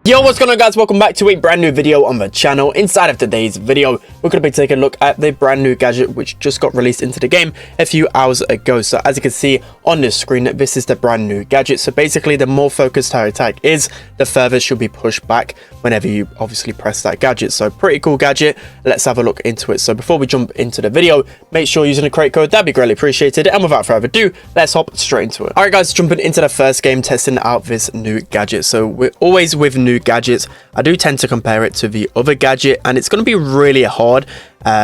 Yo, what's going on, guys? Welcome back to a brand new video on the channel. Inside of today's video, we're going to be taking a look at the brand new gadget which just got released into the game a few hours ago. So as you can see on the screen, this is the brand new gadget. So basically, the more focused her attack is, the further she'll be pushed back whenever you obviously press that gadget. So pretty cool gadget. Let's have a look into it. So before we jump into the video, make sure you're using a crate code. That'd be greatly appreciated. And without further ado, let's hop straight into it. All right, guys, jumping into the first game, testing out this new gadget. So we're always with new gadgets, I do tend to compare it to the other gadget, and it's going to be really hard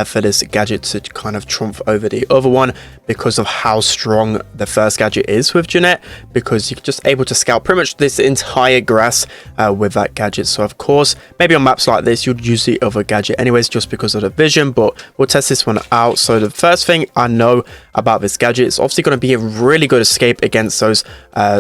for this gadget to kind of trump over the other one because of how strong the first gadget is with Jeanette, because you're just able to scout pretty much this entire grass with that gadget. So of course, maybe on maps like this, you'd use the other gadget anyways just because of the vision, but we'll test this one out. So the first thing I know about this gadget, it's obviously going to be a really good escape against those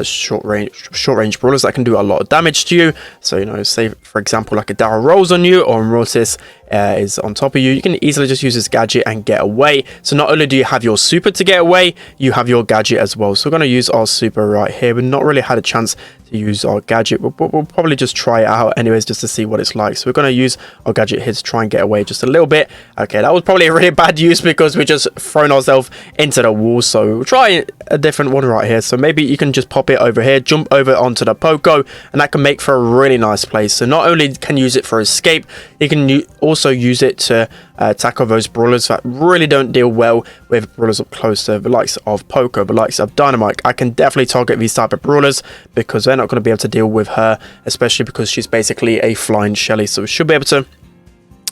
short range brawlers that can do a lot of damage to you. So, you know, say for example, like a Daryl rolls on you, or Mortis is on top of you, you can easily just use this gadget and get away. So not only do you have your super to get away, you have your gadget as well. So we're going to use our super right here. We've not really had a chance to use our gadget, but we'll probably just try it out anyways just to see what it's like. So we're going to use our gadget here to try and get away just a little bit. Okay, that was probably a really bad use because we just thrown ourselves into the wall. So we'll try a different one right here. So maybe you can just pop it over here, jump over onto the Poco, and that can make for a really nice place. So not only can you use it for escape, you can also use it to tackle those brawlers that really don't deal well with brawlers up close. To the likes of Poco, the likes of Dynamite, I can definitely target these type of brawlers because they're not going to be able to deal with her, especially because she's basically a flying Shelly. So we should be able to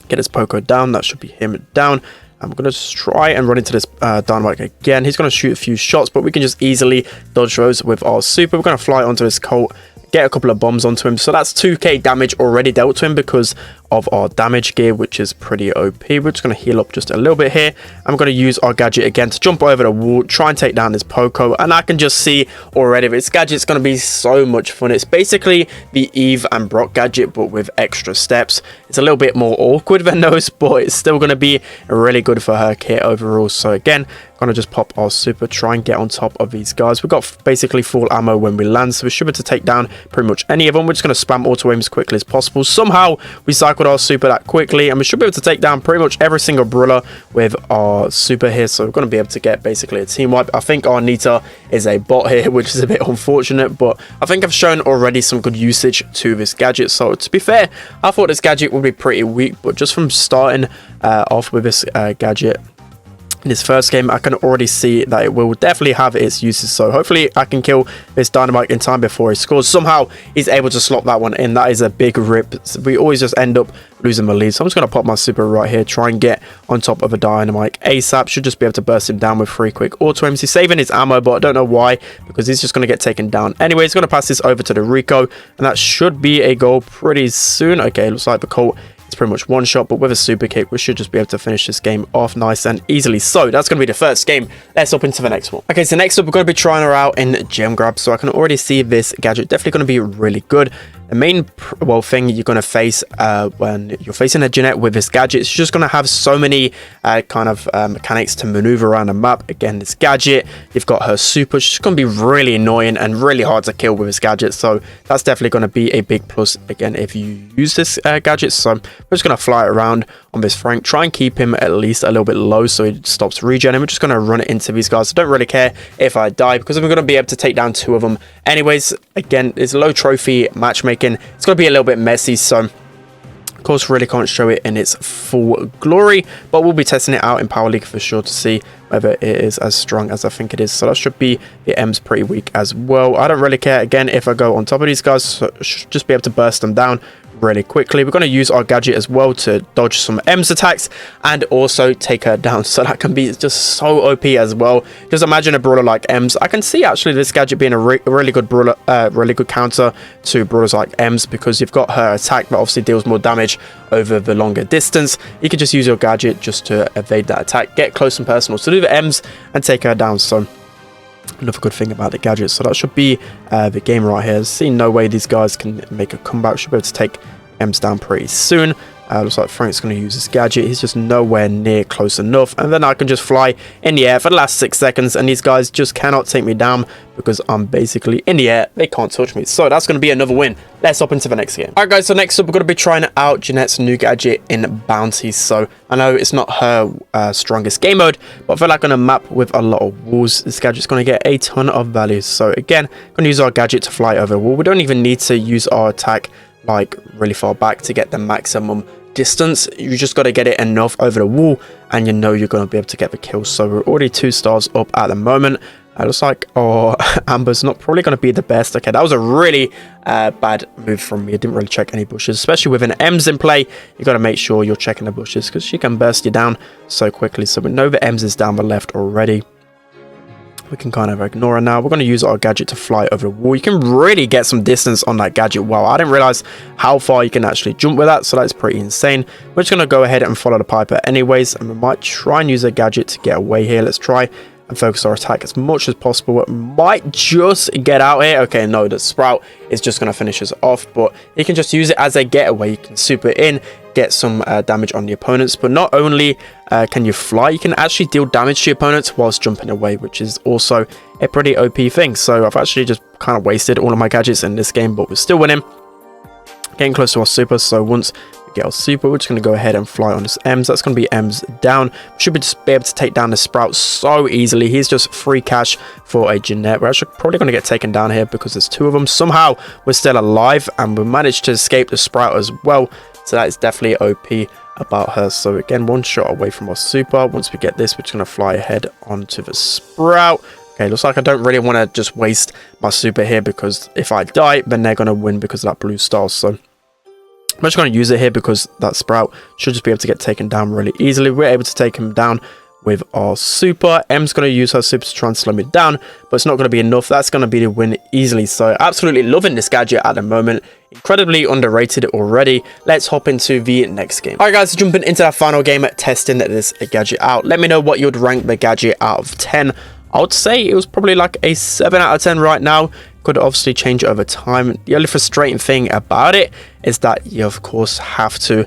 get this Poco down. That should be him down. I'm going to just try and run into this Dynamite again. He's going to shoot a few shots, but we can just easily dodge those with our super. We're going to fly onto this Colt, get a couple of bombs onto him. So that's 2k damage already dealt to him because of our damage gear, which is pretty OP. We're just going to heal up just a little bit here. I'm going to use our gadget again to jump over the wall, try and take down this Poco, and I can just see already this gadget's going to be so much fun. It's basically the Eve and Brock gadget, but with extra steps. It's a little bit more awkward than those, but it's still going to be really good for her kit overall. So again, going to just pop our super, try and get on top of these guys. We've got basically full ammo when we land, so we should be able to take down pretty much any of them. We're just going to spam auto aim as quickly as possible. Somehow we cycled our super that quickly, and we should be able to take down pretty much every single brawler with our super here. So we're going to be able to get basically a team wipe. I think our Nita is a bot here, which is a bit unfortunate, but I think I've shown already some good usage to this gadget. So to be fair, I thought this gadget would be pretty weak, but just from starting off with this gadget in this first game, I can already see that it will definitely have its uses. So hopefully I can kill this Dynamite in time before he scores. Somehow he's able to slot that one in. That is a big rip. We always just end up losing the lead. So I'm just going to pop my super right here, try and get on top of a Dynamite ASAP. Should just be able to burst him down with 3 quick auto aims. He's saving his ammo, but I don't know why, because he's just going to get taken down. Anyway, he's going to pass this over to the Rico, and that should be a goal pretty soon. Okay, looks like the Colt, it's pretty much one shot, but with a super kick, we should just be able to finish this game off nice and easily. So that's going to be the first game. Let's hop into the next one. Okay, so next up, we're going to be trying her out in Gem Grab. So I can already see this gadget definitely going to be really good. The main thing you're going to face when you're facing a Jeanette with this gadget, it's just going to have so many mechanics to maneuver around the map. Again, this gadget, you've got her super, she's going to be really annoying and really hard to kill with this gadget. So that's definitely going to be a big plus again if you use this gadget. So we're just going to fly it around on this Frank, try and keep him at least a little bit low so he stops regening. We're just going to run it into these guys. I don't really care if I die because I'm going to be able to take down 2 of them anyways. Again, it's low trophy matchmaking. It's going to be a little bit messy, so of course really can't show it in its full glory, but we'll be testing it out in Power League for sure to see whether it is as strong as I think it is. So that should be, the M's pretty weak as well. I don't really care again if I go on top of these guys, so should just be able to burst them down really quickly. We're going to use our gadget as well to dodge some M's attacks and also take her down, so that can be just so OP as well. Just imagine a brawler like M's. I can see actually this gadget being a really good brawler, really good counter to brawlers like M's, because you've got her attack that obviously deals more damage over the longer distance. You can just use your gadget just to evade that attack, get close and personal to do the M's and take her down. So another good thing about the gadget. So that should be the game right here. See no way these guys can make a comeback. Should be able to take M's down pretty soon. Looks like Frank's going to use his gadget. He's just nowhere near close enough. And then I can just fly in the air for the last 6 seconds. And these guys just cannot take me down because I'm basically in the air. They can't touch me. So that's going to be another win. Let's hop into the next game. Alright guys, so next up we're going to be trying out Jeanette's new gadget in Bounty. So I know it's not her strongest game mode, but I feel like on a map with a lot of walls, this gadget's going to get a ton of value. So again, going to use our gadget to fly over a wall. We don't even need to use our attack like really far back to get the maximum distance. You just got to get it enough over the wall and you know you're going to be able to get the kill. So we're already 2 stars up at the moment. Looks like our Amber's not probably going to be the best. Okay, that was a really bad move from me. I didn't really check any bushes, especially with an Ems in play. You got to make sure you're checking the bushes because she can burst you down so quickly. So we know the Ems is down the left already. We can kind of ignore her now. We're going to use our gadget to fly over the wall. You can really get some distance on that gadget. Wow, I didn't realize how far you can actually jump with that, so that's pretty insane. We're just going to go ahead and follow the Piper anyways, and we might try and use a gadget to get away here. Let's try and focus our attack as much as possible. It might just get out here. Okay, no, the Sprout is just going to finish us off, but you can just use it as a getaway. You can super in, get some damage on the opponents, but not only can you fly, you can actually deal damage to your opponents whilst jumping away, which is also a pretty OP thing. So I've actually just kind of wasted all of my gadgets in this game, but we're still winning, getting close to our super. So once we get our super, we're just going to go ahead and fly on this Ems. That's going to be Ems down. We should just be able to take down the Sprout so easily. He's just free cash for a Jeanette. We're actually probably going to get taken down here because there's 2 of them. Somehow we're still alive and we managed to escape the Sprout as well. So that is definitely OP about her. So again, 1 shot away from our super. Once we get this, we're just going to fly ahead onto the Sprout. Okay, looks like I don't really want to just waste my super here because if I die, then they're going to win because of that blue star. So I'm just going to use it here because that Sprout should just be able to get taken down really easily. We're able to take him down with our super. Em's going to use her super to try and slow me down, but it's not going to be enough. That's going to be the win easily. So absolutely loving this gadget at the moment. Incredibly underrated already. Let's hop into the next game. Alright guys, so jumping into that final game, testing this gadget out. Let me know what you'd rank the gadget out of 10. I would say it was probably like a 7 out of 10 right now. Could obviously change over time. The only frustrating thing about it is that you of course have to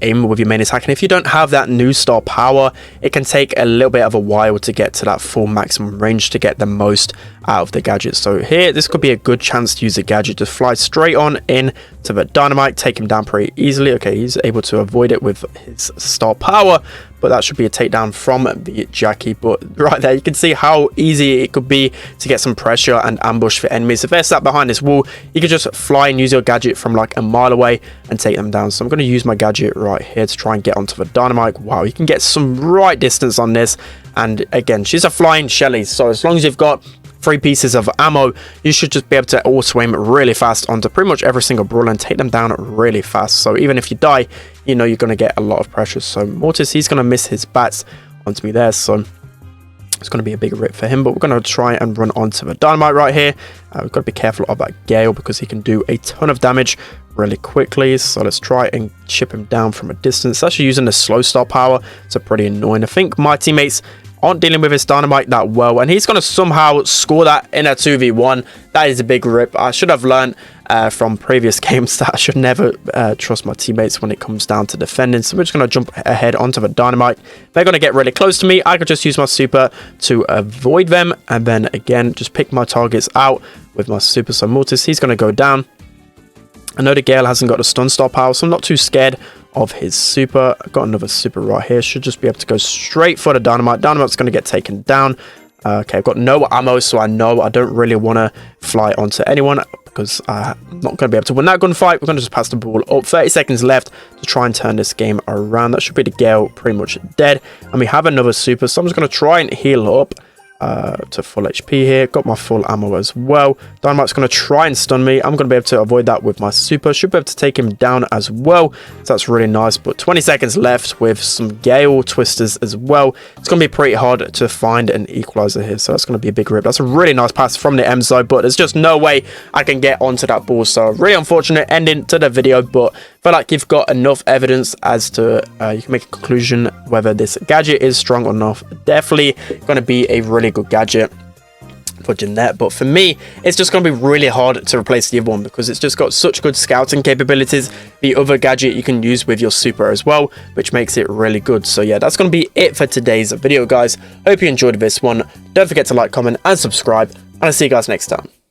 aim with your main attack, and if you don't have that new star power, it can take a little bit of a while to get to that full maximum range to get the most out of the gadget. So here, this could be a good chance to use the gadget to fly straight on in to the dynamite, take him down pretty easily. Okay, he's able to avoid it with his star power, but that should be a takedown from the Jackie. But right there, you can see how easy it could be to get some pressure and ambush for enemies. If they're sat behind this wall, you can just fly and use your gadget from like a mile away and take them down. So I'm going to use my gadget right here to try and get onto the dynamite. Wow, you can get some right distance on this. And again, she's a flying Shelly, so as long as you've got 3 pieces of ammo, you should just be able to auto aim really fast onto pretty much every single brawler and take them down really fast. So even if you die, you know you're going to get a lot of pressure. So Mortis, he's going to miss his bats onto me there, so it's going to be a big rip for him. But we're going to try and run onto the dynamite right here. We've got to be careful of that Gale because he can do a ton of damage really quickly. So let's try and chip him down from a distance. Actually using the slow star power, it's pretty annoying. I think my teammates aren't dealing with his dynamite that well, and he's going to somehow score that in a 2v1. That is a big rip. I should have learned from previous games that I should never trust my teammates when it comes down to defending. So we're just going to jump ahead onto the dynamite. They're going to get really close to me. I could just use my super to avoid them, and then again just pick my targets out with my super. So Mortis, he's going to go down. I know the Gale hasn't got a stun star power, so I'm not too scared of his super. I've got another super right here. Should just be able to go straight for the dynamite. Dynamite's going to get taken down. Okay, I've got no ammo, so I know I don't really want to fly onto anyone because I'm not going to be able to win that gunfight. We're going to just pass the ball up. 30 seconds left to try and turn this game around. That should be the Gale pretty much dead. And we have another super, so I'm just going to try and heal up to full HP here. Got my full ammo as well. Dynamite's going to try and stun me. I'm going to be able to avoid that with my super. Should be able to take him down as well. So that's really nice. But 20 seconds left with some Gale twisters as well. It's going to be pretty hard to find an equalizer here. So that's going to be a big rip. That's a really nice pass from the Emzo, but there's just no way I can get onto that ball. So really unfortunate ending to the video, but I feel like you've got enough evidence as to you can make a conclusion whether this gadget is strong or not. Definitely going to be a really good gadget. fudging there, but for me, it's just going to be really hard to replace the other one because it's just got such good scouting capabilities. The other gadget you can use with your super as well, which makes it really good. So yeah, that's going to be it for today's video, guys. Hope you enjoyed this one. Don't forget to like, comment, and subscribe, and I'll see you guys next time.